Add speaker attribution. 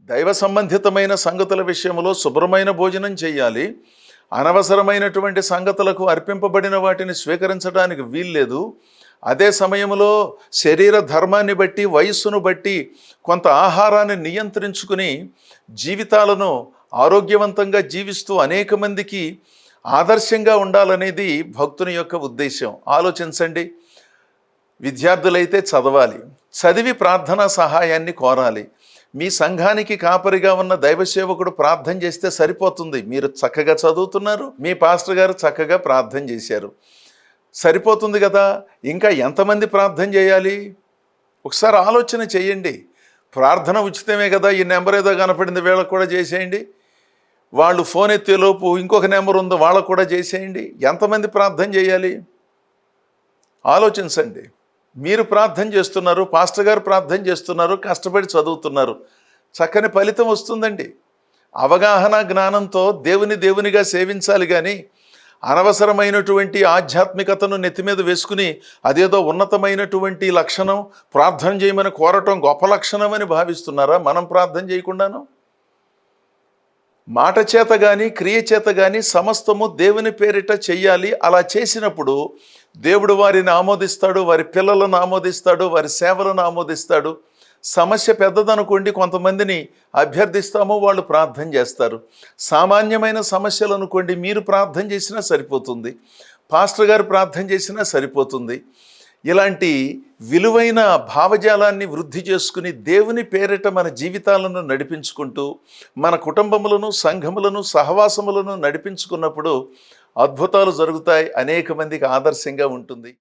Speaker 1: దైవ సంబంధితమైన సంగతుల విషయంలో శుభ్రమైన భోజనం చేయాలి. అనవసరమైనటువంటి సంగతులకు అర్పింపబడిన వాటిని స్వీకరించడానికి వీల్లేదు. అదే సమయంలో శరీర ధర్మాన్ని బట్టి, వయస్సును బట్టి కొంత ఆహారాన్ని నియంత్రించుకుని జీవితాలను ఆరోగ్యవంతంగా జీవిస్తూ అనేక మందికి ఆదర్శంగా ఉండాలనేది భక్తుని యొక్క ఉద్దేశం. ఆలోచించండి. విద్యార్థులైతే చదవాలి, చదివి ప్రార్థనా సహాయాన్ని కోరాలి. మీ సంఘానికి కాపరిగా ఉన్న దైవ సేవకుడు ప్రార్థన చేస్తే సరిపోతుంది. మీరు చక్కగా చదువుతున్నారు, మీ పాస్టర్ గారు చక్కగా ప్రార్థన చేశారు, సరిపోతుంది కదా. ఇంకా ఎంతమంది ప్రార్థన చేయాలి? ఒకసారి ఆలోచన చేయండి. ప్రార్థన ఉచితమే కదా, ఈ నెంబర్ ఏదో కనపడింది వీళ్ళకు కూడా చేసేయండి. వాళ్ళు ఫోన్ ఎత్తేలోపు ఇంకొక నెంబర్ ఉందో వాళ్ళకు కూడా చేసేయండి. ఎంతమంది ప్రార్థన చేయాలి? ఆలోచించండి. మీరు ప్రార్థన చేస్తున్నారు, పాస్టర్ గారు ప్రార్థన చేస్తున్నారు, కష్టపడి చదువుతున్నారు, చక్కని ఫలితం వస్తుందండి. అవగాహన జ్ఞానంతో దేవునిగా సేవించాలి. కానీ అనవసరమైనటువంటి ఆధ్యాత్మికతను నెత్తి మీద వేసుకుని అదేదో ఉన్నతమైనటువంటి లక్షణం, ప్రార్థన చేయమని కోరటం గొప్ప లక్షణం అని భావిస్తున్నారా? మనం ప్రార్థన చేయకుండాను మాట చేత కానీ క్రియ చేత కానీ సమస్తము దేవుని పేరిట చెయ్యాలి. అలా చేసినప్పుడు దేవుడు వారిని ఆమోదిస్తాడు, వారి పిల్లలను ఆమోదిస్తాడు, వారి సేవలను ఆమోదిస్తాడు. సమస్య పెద్దదనుకోండి, కొంతమందిని అభ్యర్థిస్తాము, వాళ్ళు ప్రార్థన చేస్తారు. సామాన్యమైన సమస్యలు అనుకోండి, మీరు ప్రార్థన చేసినా సరిపోతుంది, పాస్టర్ గారు ప్రార్థన చేసినా సరిపోతుంది. ఇలాంటి విలువైన భావజాలాన్ని వృద్ధి చేసుకుని దేవుని పేరిట మన జీవితాలను నడిపించుకుంటూ మన కుటుంబములను, సంఘములను, సహవాసములను నడిపించుకున్నప్పుడు అద్భుతాలు జరుగుతాయి. అనేక మందికి ఆదర్శంగా ఉంటుంది.